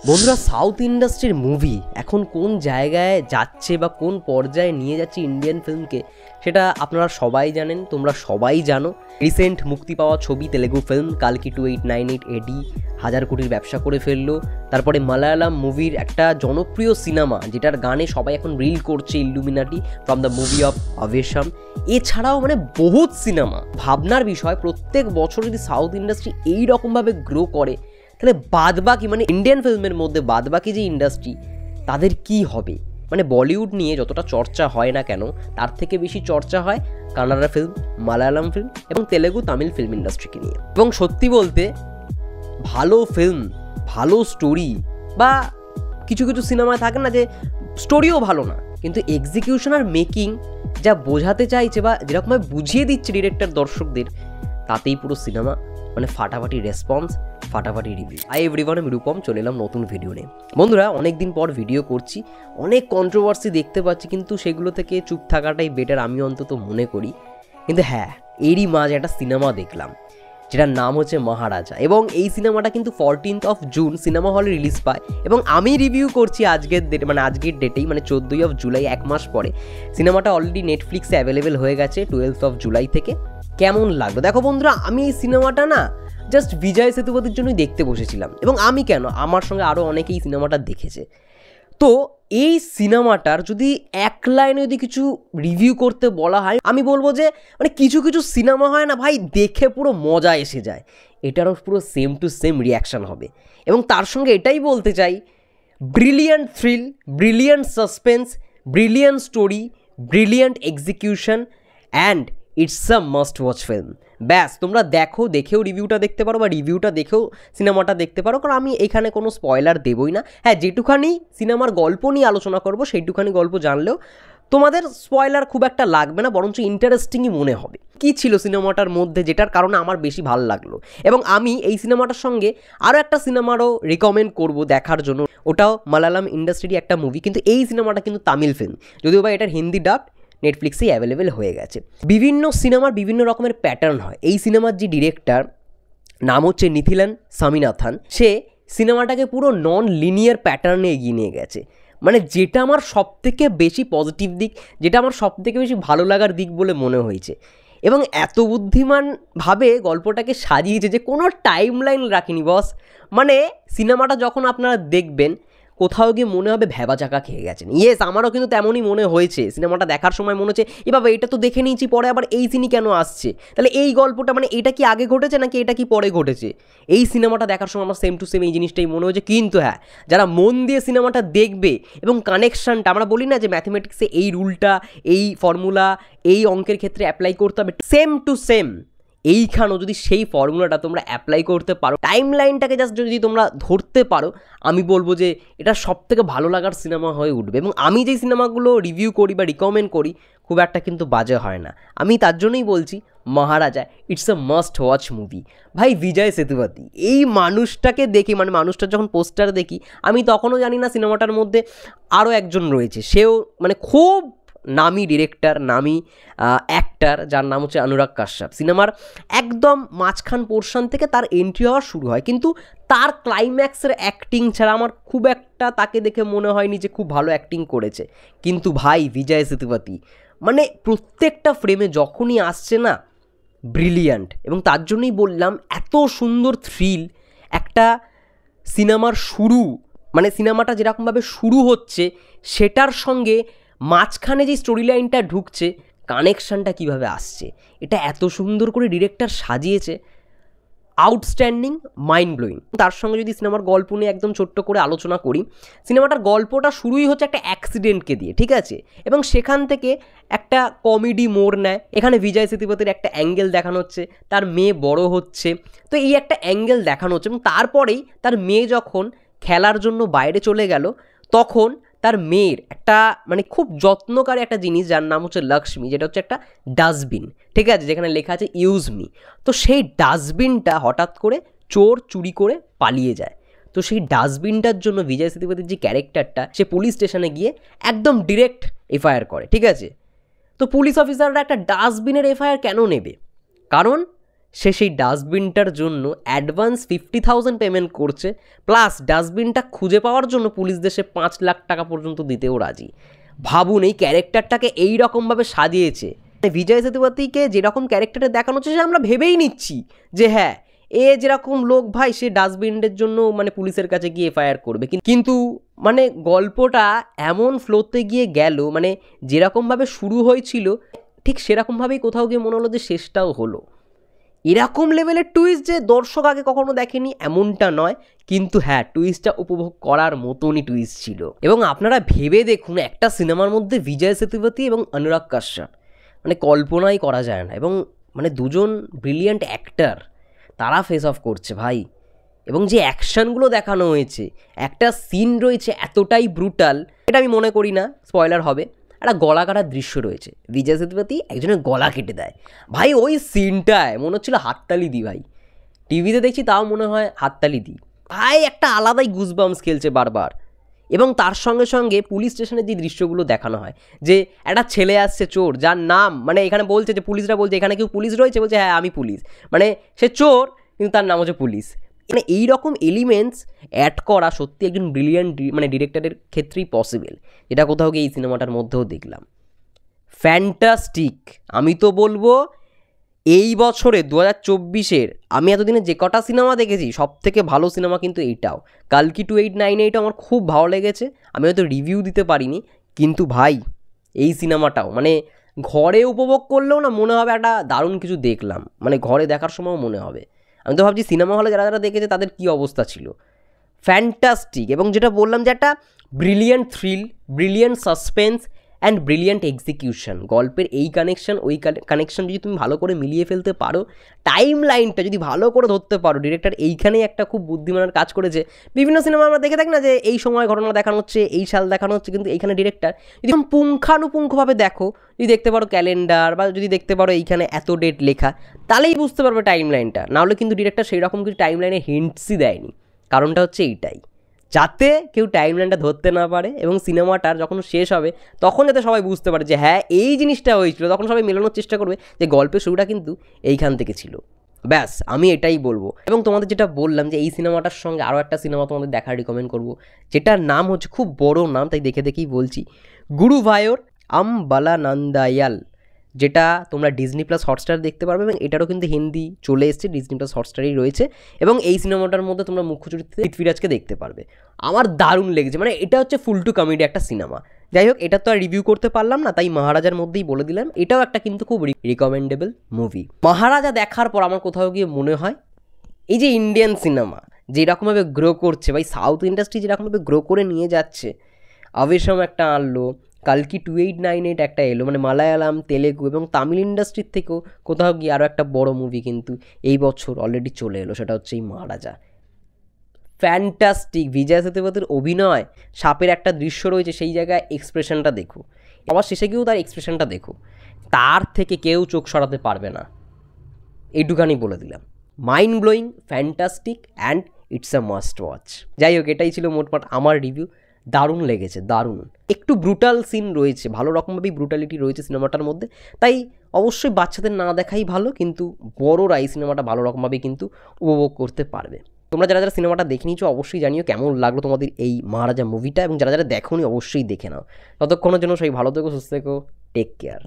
বন্ধুরা, সাউথ ইন্ডাস্ট্রির মুভি এখন কোন জায়গায় যাচ্ছে বা কোন পর্যায়ে নিয়ে যাচ্ছে ইন্ডিয়ান ফিল্মকে, সেটা আপনারা সবাই জানেন, তোমরা সবাই জানো। রিসেন্ট মুক্তি পাওয়া ছবি তেলেগু ফিল্ম কালকি 2898 এডি 1000 কোটির ব্যবসা করে ফেললো। তারপরে মালায়ালাম মুভির একটা জনপ্রিয় সিনেমা যেটার গানে সবাই এখন রিল করছে, ইল্লুমিনাটি ফ্রম দ্য মুভি অফ আভেশম। এছাড়াও বহুত সিনেমা। ভাবনার বিষয়, প্রত্যেক বছর যদি সাউথ ইন্ডাস্ট্রি এইরকমভাবে গ্রো করে, তাহলে বাদবাকি ইন্ডিয়ান ফিল্মের মধ্যে বাদবাকি যে ইন্ডাস্ট্রি তাদের কি হবে। বলিউড নিয়ে যতটা চর্চা হয় না কেন, তার থেকে বেশি চর্চা হয় কানাডা ফিল্ম, মালায়ালাম ফিল্ম এবং তেলেগু তামিল ফিল্ম ইন্ডাস্ট্রিকে নিয়ে। এবং সত্যি বলতে ভালো ফিল্ম, ভালো স্টোরি বা কিছু কিছু সিনেমায় থাকে না যে স্টোরিও ভালো না, কিন্তু এক্সিকিউশন আর মেকিং যা বোঝাতে চাইছে বা যেরকমভাবে বুঝিয়ে দিচ্ছে ডিরেক্টর দর্শকদের, তাতেই পুরো সিনেমা ফাটাফাটি রেসপন্স, ফাটাফাটি রিভিউ। এভরিওয়ান, আমি রূপম, চলে এলাম নতুন ভিডিও নিয়ে। বন্ধুরা, অনেকদিন পর ভিডিও করছি, অনেক কন্ট্রোভার্সি দেখতে পাচ্ছি, কিন্তু সেগুলো থেকে চুপ থাকাটাই বেটার আমি অন্তত মনে করি। কিন্তু হ্যাঁ, এরই মাঝে একটা সিনেমা দেখলাম যেটার নাম হচ্ছে মহারাজা, এবং এই সিনেমাটা কিন্তু 14 জুন সিনেমা হলে রিলিজ পায় এবং আমি রিভিউ করছি আজকের ডেটেই, 14 জুলাই, 1 মাস পরে। সিনেমাটা অলরেডি নেটফ্লিক্সে অ্যাভেলেবেল হয়ে গেছে 12 জুলাই থেকে। কেমন লাগলো দেখো বন্ধুরা, আমি এই সিনেমাটা না জাস্ট বিজয় সেতুপতির জন্যই দেখতে বসেছিলাম, এবং আমি কেন, আমার সঙ্গে আরও অনেকেই সিনেমাটা দেখেছে। তো এই সিনেমাটার যদি এক লাইনে যদি কিছু রিভিউ করতে বলা হয়, আমি বলবো যে কিছু কিছু সিনেমা হয় না ভাই, দেখে পুরো মজা এসে যায়, এটারও পুরো সেম টু সেম রিয়াকশান হবে। এবং তার সঙ্গে এটাই বলতে চাই, brilliant thrill, brilliant suspense, brilliant story, brilliant execution, and it's a must watch film. ব্যাস, তোমরা দেখেও রিভিউটা দেখতে পারো বা রিভিউটা দেখেও সিনেমাটা দেখতে পারো, কারণ আমি এখানে কোনো স্পয়লার দেবই না। হ্যাঁ, যেটুখানি সিনেমার গল্প নিয়ে আলোচনা করবো সেইটুখানি গল্প জানলেও তোমাদের স্পয়লার খুব একটা লাগবে না, বরঞ্চ ইন্টারেস্টিংই মনে হবে কী ছিল সিনেমাটার মধ্যে, যেটার কারণে আমার বেশি ভালো লাগলো। এবং আমি এই সিনেমাটার সঙ্গে আরও একটা সিনেমারও রিকমেন্ড করব দেখার জন্য, ওটাও মালায়ালাম ইন্ডাস্ট্রির একটা মুভি, কিন্তু এই সিনেমাটা কিন্তু তামিল ফিল্ম, যদিও বা এটার হিন্দি ডাব নেটফ্লিক্সেই অ্যাভেলেবেল হয়ে গেছে। বিভিন্ন সিনেমার বিভিন্ন রকমের প্যাটার্ন হয়। এই সিনেমার যে ডিরেক্টর, নাম হচ্ছে নিথিলান স্বামীনাথন, সে সিনেমাটাকে পুরো নন লিনিয়ার প্যাটার্নে এগিয়ে নিয়ে গেছে। যেটা আমার সবথেকে বেশি পজিটিভ দিক, যেটা আমার সবথেকে বেশি ভালো লাগার দিক বলে মনে হয়েছে। এবং এত বুদ্ধিমানভাবে গল্পটাকে সাজিয়েছে যে কোনো টাইম লাইন রাখিনি বস। সিনেমাটা যখন আপনারা দেখবেন, কোথাও গিয়ে মনে হবে ভ্যাবা চাকা খেয়ে গেছেন। ইয়েস, আমারও কিন্তু তেমনই মনে হয়েছে। সিনেমাটা দেখার সময় মনে হচ্ছে, বাবা এটা তো দেখে নিয়েছি, পরে আবার এই সিনই কেন আসছে, তাহলে এই গল্পটা এটা কি আগে ঘটেছে নাকি এটা কি পরে ঘটেছে। এই সিনেমাটা দেখার সময় আমার সেম টু সেম এই জিনিসটাই মনে হয়েছে। কিন্তু হ্যাঁ, যারা মন দিয়ে সিনেমাটা দেখবে এবং কানেকশানটা, আমরা বলি না যে ম্যাথমেটিক্সে এই রুলটা, এই ফর্মুলা, এই অঙ্কের ক্ষেত্রে অ্যাপ্লাই করতে হবে, সেম টু সেম এইখানেও যদি সেই ফর্মুলাটা তোমরা অ্যাপ্লাই করতে পারো, টাইম লাইনটাকে জাস্ট যদি তোমরা ধরতে পারো, আমি বলবো যে এটা সবথেকে ভালো লাগার সিনেমা হয়ে উঠবে। এবং আমি যেই সিনেমাগুলো রিভিউ করি বা রিকমেন্ড করি, খুব একটা কিন্তু বাজে হয় না। আমি তার জন্যই বলছি Maharaja it's a must watch movie. ভাই, বিজয় সেতুপতি, এই মানুষটাকে দেখি, মানুষটার যখন পোস্টার দেখি, আমি তখনও জানি না সিনেমাটার মধ্যে আরও একজন রয়েছে, সেও খুব নামি ডিরেক্টর, নামি অ্যাক্টার, যার নাম হচ্ছে অনুরাগ কাশ্যপ। সিনেমার একদম মাঝখান পোর্শন থেকে তার এন্ট্রি হওয়া শুরু হয়, কিন্তু তার ক্লাইম্যাক্সের অ্যাক্টিং ছাড়া আমার খুব একটা তাকে দেখে মনে হয়নি যে খুব ভালো অ্যাক্টিং করেছে। কিন্তু ভাই, বিজয় সেতুপতি প্রত্যেকটা ফ্রেমে যখনই আসছে না, ব্রিলিয়ান্ট। এবং তার জন্যই বললাম, এত সুন্দর থ্রিল একটা সিনেমার শুরু, সিনেমাটা যেরকমভাবে শুরু হচ্ছে সেটার সঙ্গে মাঝখানে যে স্টোরি লাইনটা ঢুকছে, কানেকশানটা কীভাবে আসছে, এটা এত সুন্দর করে ডিরেক্টর সাজিয়েছে, আউটস্ট্যান্ডিং, মাইন্ড ব্লোয়িং। তার সঙ্গে যদি সিনেমার গল্প নিয়ে একদম ছোট্ট করে আলোচনা করি, সিনেমাটার গল্পটা শুরুই হচ্ছে একটা অ্যাক্সিডেন্টকে দিয়ে, ঠিক আছে, এবং সেখান থেকে একটা কমেডি মোড় নেয়। এখানে বিজয় সেতুপতির একটা অ্যাঙ্গেল দেখানো হচ্ছে, তার মেয়ে বড় হচ্ছে, তো এই একটা অ্যাঙ্গেল দেখানো হচ্ছে। এবং তারপরেই তার মেয়ে যখন খেলার জন্য বাইরে চলে গেল, তখন তার মেয়ের একটা খুব যত্নকারী একটা জিনিস, যার নাম হচ্ছে লক্ষ্মী, যেটা হচ্ছে একটা ডাস্টবিন, ঠিক আছে, যেখানে লেখা আছে ইউজ মি। তো সেই ডাস্টবিনটা হঠাৎ করে চোর চুরি করে পালিয়ে যায়। তো সেই ডাস্টবিনটার জন্য বিজয় সেতুপতির যে ক্যারেক্টারটা, সে পুলিশ স্টেশনে গিয়ে একদম ডিরেক্ট এফআইআর করে, ঠিক আছে। তো পুলিশ অফিসাররা একটা ডাস্টবিনের এফআইআর কেন নেবে? কারণ সে সেই ডাস্টবিনটার জন্য অ্যাডভান্স 50,000 পেমেন্ট করছে, প্লাস ডাস্টবিনটা খুঁজে পাওয়ার জন্য পুলিশদের সে 5 লাখ টাকা পর্যন্ত দিতেও রাজি। ভাবুন এই ক্যারেক্টারটাকে এই রকমভাবে সাজিয়েছে। বিজয় সেতুপতিকে যেরকম ক্যারেক্টারে দেখানো হচ্ছে সে আমরা ভেবেই নিচ্ছি যে হ্যাঁ এ যেরকম লোক ভাই সে ডাস্টবিনের জন্য মানে পুলিশের কাছে গিয়ে এফআইআর করবে, কিন্তু মানে গল্পটা এমন ফ্লোতে গিয়ে গেল, মানে যেরকমভাবে শুরু হয়েছিল ঠিক সেরকমভাবেই কোথাও গিয়ে মনে হলো যে শেষটাও হলো। এরকম লেভেলের টুইস্ট যে দর্শক আগে কখনো দেখেনি এমনটা নয়, কিন্তু হ্যাঁ টুইস্টটা উপভোগ করার মতনই টুইস্ট ছিল। এবং আপনারা ভেবে দেখুন একটা সিনেমার মধ্যে বিজয় সেতুপতি এবং অনুরাগ কাশ্যপ, মানে কল্পনাই করা যায় না। এবং মানে দুজন ব্রিলিয়ান্ট অ্যাক্টার, তারা ফেস অফ করছে ভাই। এবং যে অ্যাকশানগুলো দেখানো হয়েছে, একটা সিন রয়েছে এতটাই ব্রুটাল, এটা আমি মনে করি না স্পয়লার হবে। একটা গলা কাটার দৃশ্য রয়েছে, বিজয় সেতুপতি একজনের গলা কেটে দেয় ভাই, ওই সিনটায় মনে হচ্ছিল হাততালি দিই ভাই। টিভিতে দেখছি তাও মনে হয় হাততালি দিই ভাই, একটা আলাদাই গুজবাম্পস খেলছে বারবার। এবং তার সঙ্গে সঙ্গে পুলিশ স্টেশনের যে দৃশ্যগুলো দেখানো হয়, যে একটা ছেলে আসছে চোর, যার নাম মানে এখানে বলছে যে পুলিশরা বলছে এখানে কেউ পুলিশ রয়েছে, বলছে হ্যাঁ আমি পুলিশ, মানে সে চোর কিন্তু তার নাম হচ্ছে পুলিশ। মানে এইরকম এলিমেন্টস অ্যাড করা সত্যি একজন ব্রিলিয়ান্ট মানে ডিরেক্টরের ক্ষেত্রেই পসিবল, এটা কোথাও গিয়ে এই সিনেমাটার মধ্যেও দেখলাম। ফ্যান্টাস্টিক, আমি তো বলবো এই বছরে 2024-এর আমি এতদিনে যে কটা সিনেমা দেখেছি সব থেকে ভালো সিনেমা কিন্তু এইটাও। কালকি 2898 আমার খুব ভালো লেগেছে, আমি হয়তো রিভিউ দিতে পারিনি, কিন্তু ভাই এই সিনেমাটাও মানে ঘরে উপভোগ করলেও না মনে হবে একটা দারুণ কিছু দেখলাম, মানে ঘরে দেখার সময়ও মনে হবে। আমি তো ভাবছি সিনেমা হলে যারা যারা দেখেছে তাদের কী অবস্থা ছিল। ফ্যান্টাস্টিক, এবং যেটা বললাম যে একটা brilliant thrill, brilliant suspense and brilliant execution. গল্পের এই কানেকশন ওই কানেকশন যদি তুমি ভালো করে মিলিয়ে ফেলতে পারো, টাইম লাইনটা যদি ভালো করে ধরতে পারো, ডিরেক্টর এইখানেই একটা খুব বুদ্ধিমানের কাজ করেছে। বিভিন্ন সিনেমা আমরা দেখে থাকি না যে এই সময় ঘটনা দেখানো হচ্ছে, এই সাল দেখানো হচ্ছে, কিন্তু এইখানে ডিরেক্টর যদি পুঙ্খানুপুঙ্খভাবে দেখো, যদি দেখতে পারো ক্যালেন্ডার বা যদি দেখতে পারো এইখানে এত ডেট লেখা, তাহলেই বুঝতে পারবে টাইম লাইনটা। নাহলে কিন্তু ডিরেক্টর সেই রকম কিছু টাইম লাইনে হিন্টসই দেয়নি। কারণটা হচ্ছে এইটাই, যাতে কেউ টাইমলাইনটা ধরতে না পারে, এবং সিনেমাটার যখন শেষ হবে তখন যাতে সবাই বুঝতে পারে যে হ্যাঁ এই জিনিসটা হয়েছিল, তখন সবাই মেলানোর চেষ্টা করবে যে গল্পের শুরুটা কিন্তু এইখান থেকে ছিল। ব্যাস আমি এটাই বলবো। এবং তোমাদের যেটা বললাম যে এই সিনেমাটার সঙ্গে আরও একটা সিনেমা তোমাদের দেখার রিকমেন্ড করবো, যেটার নাম হচ্ছে, খুব বড় নাম তাই দেখে দেখেই বলছি, গুরুভায়োর আম্বালানন্দায়াল, যেটা তোমরা ডিজনি প্লাস হটস্টার দেখতে পারবে। এবং এটারও কিন্তু হিন্দি চলে এসছে, ডিজনি প্লাস হটস্টারেই রয়েছে। এবং এই সিনেমাটার মধ্যে তোমরা মুখ্য চরিত্রে পৃথ্বীরাজকে দেখতে পারবে। আমার দারুণ লেগেছে, মানে এটা হচ্ছে ফুল টু কমেডি একটা সিনেমা। যাই হোক, এটা তো আর রিভিউ করতে পারলাম না, তাই মহারাজার মধ্যেই বলে দিলাম, এটাও একটা কিন্তু খুব রিকমেন্ডেবল মুভি। মহারাজা দেখার পর আমার কোথাও গিয়ে মনে হয় এই যে ইন্ডিয়ান সিনেমা যেরকমভাবে গ্রো করছে ভাই, সাউথ ইন্ডাস্ট্রি যেরকমভাবে গ্রো করে নিয়ে যাচ্ছে, আবেশম একটা আনলো, কালকি 2898 একটা এলো, মানে মালায়ালাম, তেলেগু এবং তামিল ইন্ডাস্ট্রির থেকেও কোথাও গিয়ে আরও একটা বড় মুভি কিন্তু এই বছর অলরেডি চলে এলো, সেটা হচ্ছে এই মহারাজা। ফ্যান্টাস্টিক, বিজয় সেতুপতির অভিনয়, সাপের একটা দৃশ্য রয়েছে সেই জায়গায় এক্সপ্রেশনটা দেখো, আবার শেষে গিয়েও তার এক্সপ্রেশনটা দেখো, তার থেকে কেউ চোখ সরাতে পারবে না, এইটুখানি বলে দিলাম। Mind blowing, fantastic and it's a must watch. যাই হোক, এটাই ছিল মোটমাট আমার রিভিউ। দারুণ লেগেছে, দারুণ। একটু ব্রুটাল সিন রয়েছে, ভালো রকমভাবেই ব্রুটালিটি রয়েছে সিনেমাটার মধ্যে, তাই অবশ্যই বাচ্চাদের না দেখাই ভালো, কিন্তু বড়রা এই সিনেমাটা ভালো রকমভাবেই কিন্তু উপভোগ করতে পারবে। তোমরা যারা যারা সিনেমাটা দেখে নিয়েছো অবশ্যই জানিও কেমন লাগলো তোমাদের এই মহারাজা মুভিটা, এবং যারা যারা দেখোনি অবশ্যই দেখে নাও। ততক্ষণের জন্য সবাই ভালো থেকো, সুস্থ থেকো, টেক কেয়ার।